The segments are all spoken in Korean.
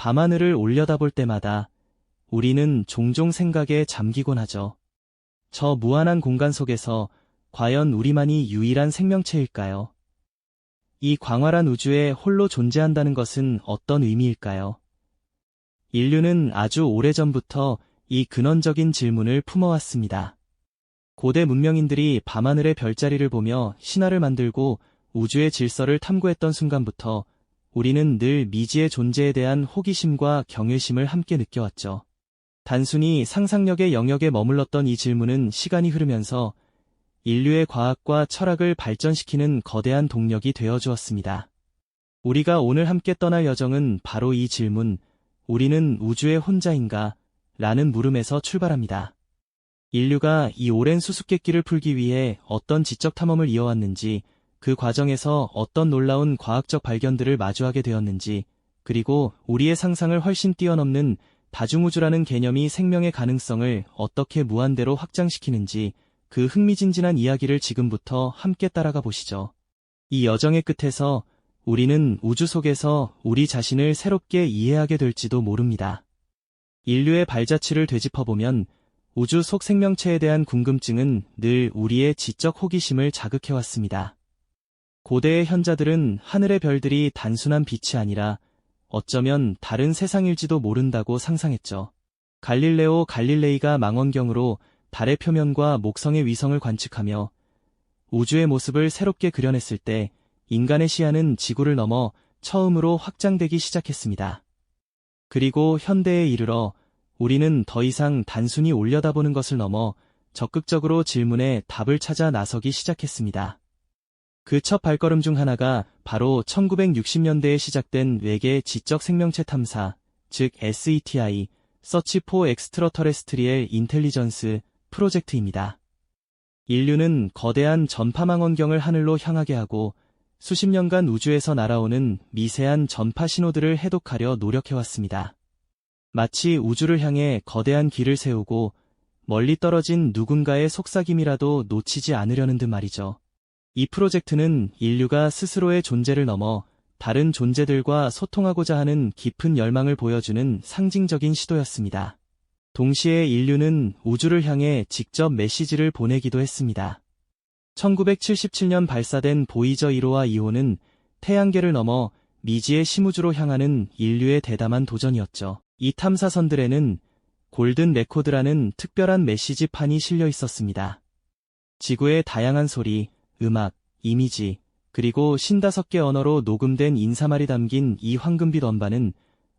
밤하늘을 올려다볼 때마다 우리는 종종 생각에 잠기곤 하죠. 저 무한한 공간 속에서 과연 우리만이 유일한 생명체일까요? 이 광활한 우주에 홀로 존재한다는 것은 어떤 의미일까요? 인류는 아주 오래전부터 이 근원적인 질문을 품어왔습니다. 고대 문명인들이 밤하늘의 별자리를 보며 신화를 만들고 우주의 질서를 탐구했던 순간부터 우리는 늘 미지의 존재에 대한 호기심과 경외심을 함께 느껴왔죠. 단순히 상상력의 영역에 머물렀던 이 질문은 시간이 흐르면서 인류의 과학과 철학을 발전시키는 거대한 동력이 되어주었습니다. 우리가 오늘 함께 떠날 여정은 바로 이 질문, 우리는 우주의 혼자인가? 라는 물음에서 출발합니다. 인류가 이 오랜 수수께끼를 풀기 위해 어떤 지적 탐험을 이어왔는지, 그 과정에서 어떤 놀라운 과학적 발견들을 마주하게 되었는지, 그리고 우리의 상상을 훨씬 뛰어넘는 다중우주라는 개념이 생명의 가능성을 어떻게 무한대로 확장시키는지, 그 흥미진진한 이야기를 지금부터 함께 따라가 보시죠. 이 여정의 끝에서 우리는 우주 속에서 우리 자신을 새롭게 이해하게 될지도 모릅니다. 인류의 발자취를 되짚어보면 우주 속 생명체에 대한 궁금증은 늘 우리의 지적 호기심을 자극해왔습니다. 고대의 현자들은 하늘의 별들이 단순한 빛이 아니라 어쩌면 다른 세상일지도 모른다고 상상했죠. 갈릴레오 갈릴레이가 망원경으로 달의 표면과 목성의 위성을 관측하며 우주의 모습을 새롭게 그려냈을 때 인간의 시야는 지구를 넘어 처음으로 확장되기 시작했습니다. 그리고 현대에 이르러 우리는 더 이상 단순히 올려다보는 것을 넘어 적극적으로 질문에 답을 찾아 나서기 시작했습니다. 그 첫 발걸음 중 하나가 바로 1960년대에 시작된 외계 지적 생명체 탐사, 즉 SETI, Search for Extraterrestrial Intelligence 프로젝트입니다. 인류는 거대한 전파망원경을 하늘로 향하게 하고 수십 년간 우주에서 날아오는 미세한 전파 신호들을 해독하려 노력해왔습니다. 마치 우주를 향해 거대한 길을 세우고 멀리 떨어진 누군가의 속삭임이라도 놓치지 않으려는 듯 말이죠. 이 프로젝트는 인류가 스스로의 존재를 넘어 다른 존재들과 소통하고자 하는 깊은 열망을 보여주는 상징적인 시도였습니다. 동시에 인류는 우주를 향해 직접 메시지를 보내기도 했습니다. 1977년 발사된 보이저 1호와 2호는 태양계를 넘어 미지의 심우주로 향하는 인류의 대담한 도전이었죠. 이 탐사선들에는 골든 레코드라는 특별한 메시지판이 실려 있었습니다. 지구의 다양한 소리, 음악, 이미지, 그리고 55개 언어로 녹음된 인사말이 담긴 이 황금빛 원반은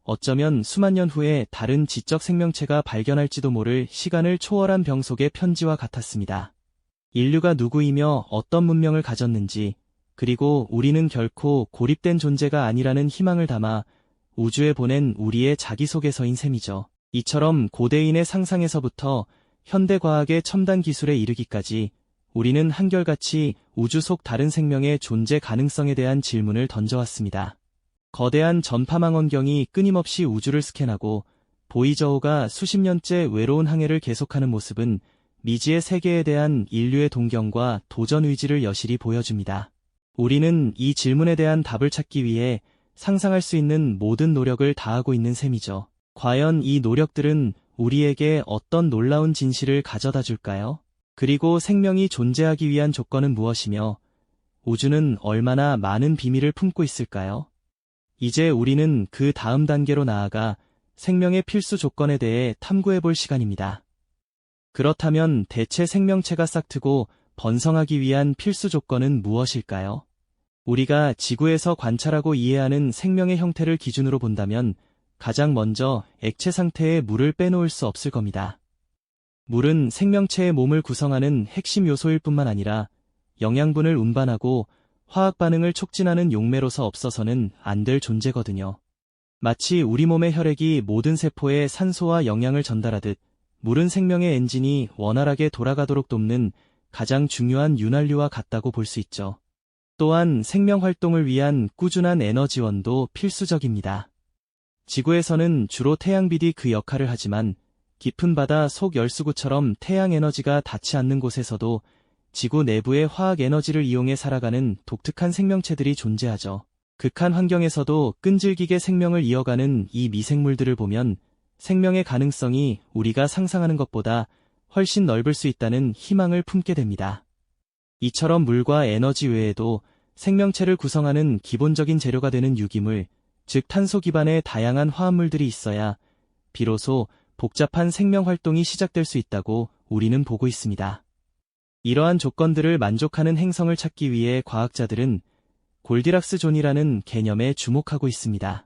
어쩌면 수만 년 후에 다른 지적 생명체가 발견할지도 모를 시간을 초월한 병속의 편지와 같았습니다. 인류가 누구이며 어떤 문명을 가졌는지, 그리고 우리는 결코 고립된 존재가 아니라는 희망을 담아 우주에 보낸 우리의 자기소개서인 셈이죠. 이처럼 고대인의 상상에서부터 현대과학의 첨단 기술에 이르기까지 우리는 한결같이 우주 속 다른 생명의 존재 가능성에 대한 질문을 던져왔습니다. 거대한 전파망원경이 끊임없이 우주를 스캔하고 보이저호가 수십 년째 외로운 항해를 계속하는 모습은 미지의 세계에 대한 인류의 동경과 도전 의지를 여실히 보여줍니다. 우리는 이 질문에 대한 답을 찾기 위해 상상할 수 있는 모든 노력을 다하고 있는 셈이죠. 과연 이 노력들은 우리에게 어떤 놀라운 진실을 가져다 줄까요? 그리고 생명이 존재하기 위한 조건은 무엇이며 우주는 얼마나 많은 비밀을 품고 있을까요? 이제 우리는 그 다음 단계로 나아가 생명의 필수 조건에 대해 탐구해 볼 시간입니다. 그렇다면 대체 생명체가 싹트고 번성하기 위한 필수 조건은 무엇일까요? 우리가 지구에서 관찰하고 이해하는 생명의 형태를 기준으로 본다면 가장 먼저 액체 상태의 물을 빼놓을 수 없을 겁니다. 물은 생명체의 몸을 구성하는 핵심 요소일 뿐만 아니라 영양분을 운반하고 화학 반응을 촉진하는 용매로서 없어서는 안 될 존재거든요. 마치 우리 몸의 혈액이 모든 세포에 산소와 영양을 전달하듯 물은 생명의 엔진이 원활하게 돌아가도록 돕는 가장 중요한 윤활유와 같다고 볼 수 있죠. 또한 생명 활동을 위한 꾸준한 에너지원도 필수적입니다. 지구에서는 주로 태양빛이 그 역할을 하지만 깊은 바다 속 열수구처럼 태양 에너지가 닿지 않는 곳에서도 지구 내부의 화학 에너지를 이용해 살아가는 독특한 생명체들이 존재하죠. 극한 환경에서도 끈질기게 생명을 이어가는 이 미생물들을 보면 생명의 가능성이 우리가 상상하는 것보다 훨씬 넓을 수 있다는 희망을 품게 됩니다. 이처럼 물과 에너지 외에도 생명체를 구성하는 기본적인 재료가 되는 유기물, 즉 탄소 기반의 다양한 화합물들이 있어야 비로소 복잡한 생명 활동이 시작될 수 있다고 우리는 보고 있습니다. 이러한 조건들을 만족하는 행성을 찾기 위해 과학자들은 골디락스 존이라는 개념에 주목하고 있습니다.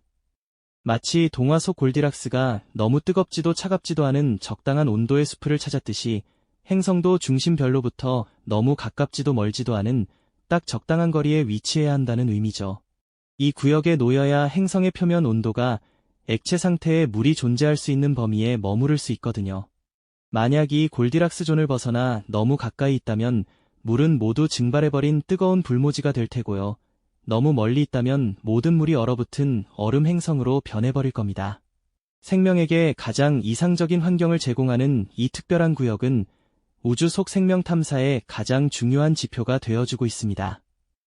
마치 동화 속 골디락스가 너무 뜨겁지도 차갑지도 않은 적당한 온도의 숲을 찾았듯이 행성도 중심별로부터 너무 가깝지도 멀지도 않은 딱 적당한 거리에 위치해야 한다는 의미죠. 이 구역에 놓여야 행성의 표면 온도가 액체 상태의 물이 존재할 수 있는 범위에 머무를 수 있거든요. 만약 이 골디락스 존을 벗어나 너무 가까이 있다면 물은 모두 증발해버린 뜨거운 불모지가 될 테고요. 너무 멀리 있다면 모든 물이 얼어붙은 얼음 행성으로 변해버릴 겁니다. 생명에게 가장 이상적인 환경을 제공하는 이 특별한 구역은 우주 속 생명 탐사의 가장 중요한 지표가 되어주고 있습니다.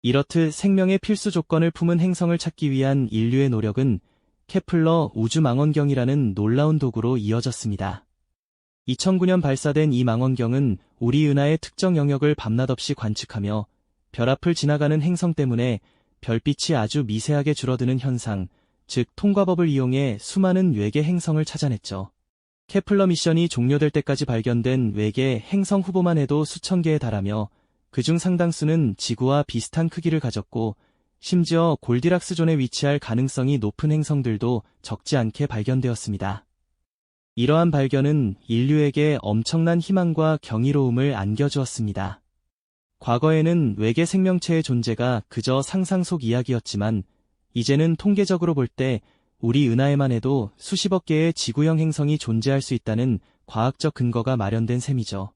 이렇듯 생명의 필수 조건을 품은 행성을 찾기 위한 인류의 노력은 케플러 우주망원경이라는 놀라운 도구로 이어졌습니다. 2009년 발사된 이 망원경은 우리 은하의 특정 영역을 밤낮없이 관측하며 별 앞을 지나가는 행성 때문에 별빛이 아주 미세하게 줄어드는 현상, 즉 통과법을 이용해 수많은 외계 행성을 찾아냈죠. 케플러 미션이 종료될 때까지 발견된 외계 행성 후보만 해도 수천 개에 달하며 그중 상당수는 지구와 비슷한 크기를 가졌고 심지어 골디락스 존에 위치할 가능성이 높은 행성들도 적지 않게 발견되었습니다. 이러한 발견은 인류에게 엄청난 희망과 경이로움을 안겨주었습니다. 과거에는 외계 생명체의 존재가 그저 상상 속 이야기였지만 이제는 통계적으로 볼 때 우리 은하에만 해도 수십억 개의 지구형 행성이 존재할 수 있다는 과학적 근거가 마련된 셈이죠.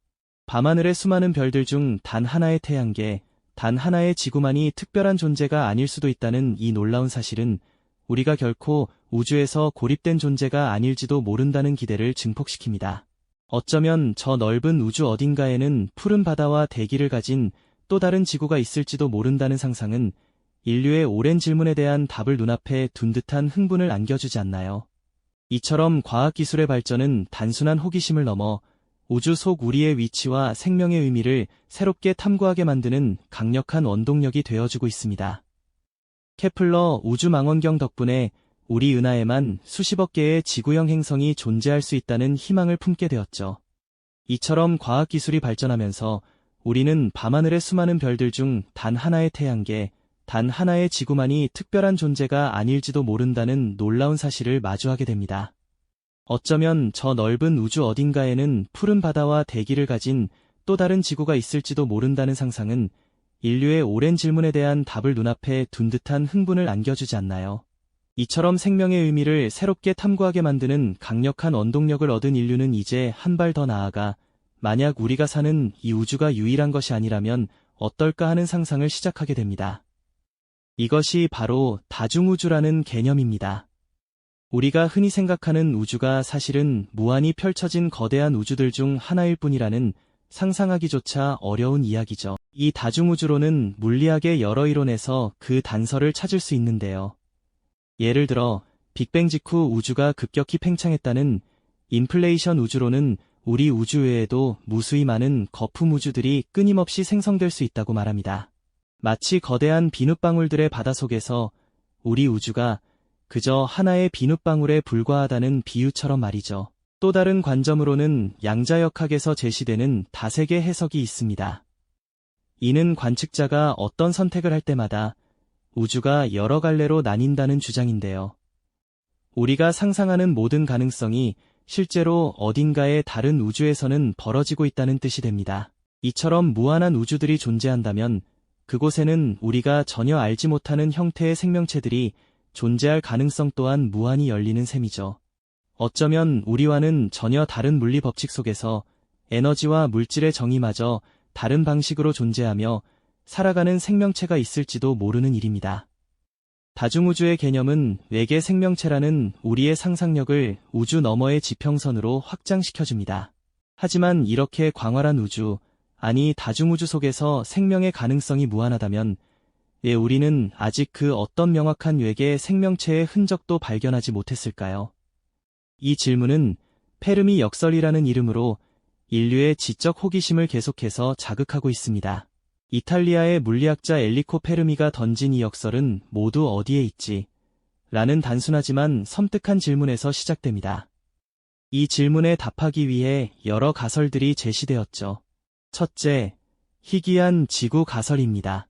밤하늘의 수많은 별들 중 단 하나의 태양계, 단 하나의 지구만이 특별한 존재가 아닐 수도 있다는 이 놀라운 사실은 우리가 결코 우주에서 고립된 존재가 아닐지도 모른다는 기대를 증폭시킵니다. 어쩌면 저 넓은 우주 어딘가에는 푸른 바다와 대기를 가진 또 다른 지구가 있을지도 모른다는 상상은 인류의 오랜 질문에 대한 답을 눈앞에 둔 듯한 흥분을 안겨주지 않나요? 이처럼 과학기술의 발전은 단순한 호기심을 넘어 우주 속 우리의 위치와 생명의 의미를 새롭게 탐구하게 만드는 강력한 원동력이 되어주고 있습니다. 케플러 우주망원경 덕분에 우리 은하에만 수십억 개의 지구형 행성이 존재할 수 있다는 희망을 품게 되었죠. 이처럼 과학기술이 발전하면서 우리는 밤하늘의 수많은 별들 중 단 하나의 태양계, 단 하나의 지구만이 특별한 존재가 아닐지도 모른다는 놀라운 사실을 마주하게 됩니다. 어쩌면 저 넓은 우주 어딘가에는 푸른 바다와 대기를 가진 또 다른 지구가 있을지도 모른다는 상상은 인류의 오랜 질문에 대한 답을 눈앞에 둔 듯한 흥분을 안겨주지 않나요? 이처럼 생명의 의미를 새롭게 탐구하게 만드는 강력한 원동력을 얻은 인류는 이제 한 발 더 나아가 만약 우리가 사는 이 우주가 유일한 것이 아니라면 어떨까 하는 상상을 시작하게 됩니다. 이것이 바로 다중우주라는 개념입니다. 우리가 흔히 생각하는 우주가 사실은 무한히 펼쳐진 거대한 우주들 중 하나일 뿐이라는 상상하기조차 어려운 이야기죠. 이 다중우주론은 물리학의 여러 이론에서 그 단서를 찾을 수 있는데요. 예를 들어 빅뱅 직후 우주가 급격히 팽창했다는 인플레이션 우주론은 우리 우주 외에도 무수히 많은 거품 우주들이 끊임없이 생성될 수 있다고 말합니다. 마치 거대한 비눗방울들의 바다 속에서 우리 우주가 그저 하나의 비눗방울에 불과하다는 비유처럼 말이죠. 또 다른 관점으로는 양자역학에서 제시되는 다색의 해석이 있습니다. 이는 관측자가 어떤 선택을 할 때마다 우주가 여러 갈래로 나뉜다는 주장인데요. 우리가 상상하는 모든 가능성이 실제로 어딘가의 다른 우주에서는 벌어지고 있다는 뜻이 됩니다. 이처럼 무한한 우주들이 존재한다면 그곳에는 우리가 전혀 알지 못하는 형태의 생명체들이 존재할 가능성 또한 무한히 열리는 셈이죠. 어쩌면 우리와는 전혀 다른 물리 법칙 속에서 에너지와 물질의 정의마저 다른 방식으로 존재하며 살아가는 생명체가 있을지도 모르는 일입니다. 다중우주의 개념은 외계 생명체라는 우리의 상상력을 우주 너머의 지평선으로 확장시켜줍니다. 하지만 이렇게 광활한 우주, 아니 다중우주 속에서 생명의 가능성이 무한하다면 왜 우리는 아직 그 어떤 명확한 외계 생명체의 흔적도 발견하지 못했을까요? 이 질문은 페르미 역설이라는 이름으로 인류의 지적 호기심을 계속해서 자극하고 있습니다. 이탈리아의 물리학자 엘리코 페르미가 던진 이 역설은 모두 어디에 있지? 라는 단순하지만 섬뜩한 질문에서 시작됩니다. 이 질문에 답하기 위해 여러 가설들이 제시되었죠. 첫째, 희귀한 지구 가설입니다.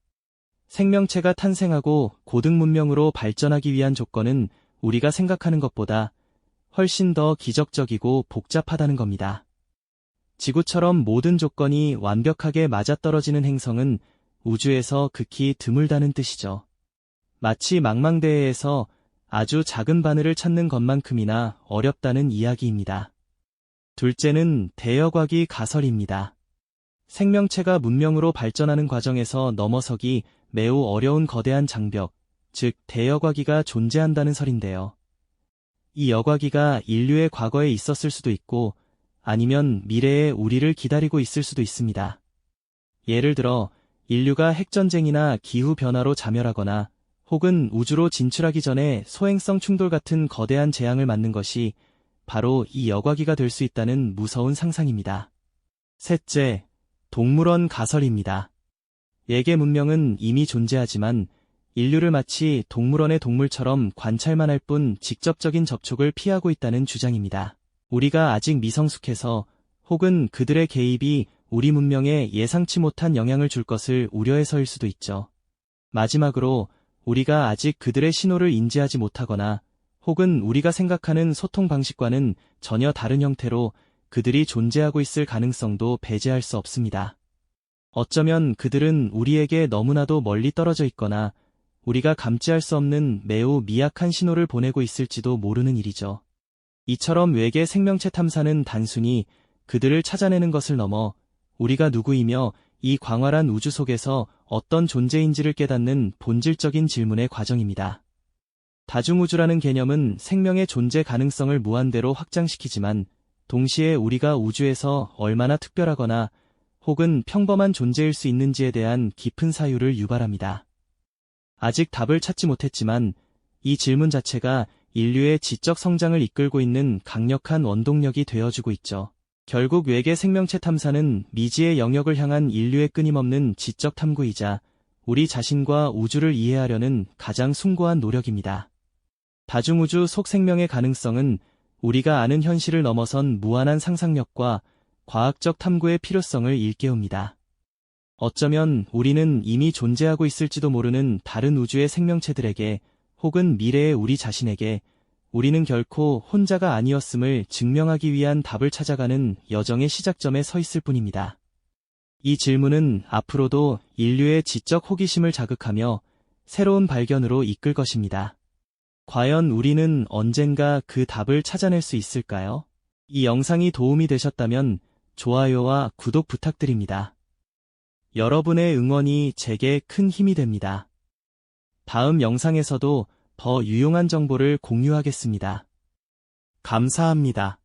생명체가 탄생하고 고등 문명으로 발전하기 위한 조건은 우리가 생각하는 것보다 훨씬 더 기적적이고 복잡하다는 겁니다. 지구처럼 모든 조건이 완벽하게 맞아떨어지는 행성은 우주에서 극히 드물다는 뜻이죠. 마치 망망대해에서 아주 작은 바늘을 찾는 것만큼이나 어렵다는 이야기입니다. 둘째는 대여과기 가설입니다. 생명체가 문명으로 발전하는 과정에서 넘어서기 매우 어려운 거대한 장벽, 즉 대여과기가 존재한다는 설인데요. 이 여과기가 인류의 과거에 있었을 수도 있고 아니면 미래에 우리를 기다리고 있을 수도 있습니다. 예를 들어 인류가 핵전쟁이나 기후변화로 자멸하거나 혹은 우주로 진출하기 전에 소행성 충돌 같은 거대한 재앙을 맞는 것이 바로 이 여과기가 될 수 있다는 무서운 상상입니다. 셋째, 동물원 가설입니다. 외계 문명은 이미 존재하지만 인류를 마치 동물원의 동물처럼 관찰만 할 뿐 직접적인 접촉을 피하고 있다는 주장입니다. 우리가 아직 미성숙해서 혹은 그들의 개입이 우리 문명에 예상치 못한 영향을 줄 것을 우려해서일 수도 있죠. 마지막으로 우리가 아직 그들의 신호를 인지하지 못하거나 혹은 우리가 생각하는 소통 방식과는 전혀 다른 형태로 그들이 존재하고 있을 가능성도 배제할 수 없습니다. 어쩌면 그들은 우리에게 너무나도 멀리 떨어져 있거나 우리가 감지할 수 없는 매우 미약한 신호를 보내고 있을지도 모르는 일이죠. 이처럼 외계 생명체 탐사는 단순히 그들을 찾아내는 것을 넘어 우리가 누구이며 이 광활한 우주 속에서 어떤 존재인지를 깨닫는 본질적인 질문의 과정입니다. 다중우주라는 개념은 생명의 존재 가능성을 무한대로 확장시키지만 동시에 우리가 우주에서 얼마나 특별하거나 혹은 평범한 존재일 수 있는지에 대한 깊은 사유를 유발합니다. 아직 답을 찾지 못했지만 이 질문 자체가 인류의 지적 성장을 이끌고 있는 강력한 원동력이 되어주고 있죠. 결국 외계 생명체 탐사는 미지의 영역을 향한 인류의 끊임없는 지적 탐구이자 우리 자신과 우주를 이해하려는 가장 숭고한 노력입니다. 다중우주 속 생명의 가능성은 우리가 아는 현실을 넘어선 무한한 상상력과 과학적 탐구의 필요성을 일깨웁니다. 어쩌면 우리는 이미 존재하고 있을지도 모르는 다른 우주의 생명체들에게 혹은 미래의 우리 자신에게 우리는 결코 혼자가 아니었음을 증명하기 위한 답을 찾아가는 여정의 시작점에 서 있을 뿐입니다. 이 질문은 앞으로도 인류의 지적 호기심을 자극하며 새로운 발견으로 이끌 것입니다. 과연 우리는 언젠가 그 답을 찾아낼 수 있을까요? 이 영상이 도움이 되셨다면 좋아요와 구독 부탁드립니다. 여러분의 응원이 제게 큰 힘이 됩니다. 다음 영상에서도 더 유용한 정보를 공유하겠습니다. 감사합니다.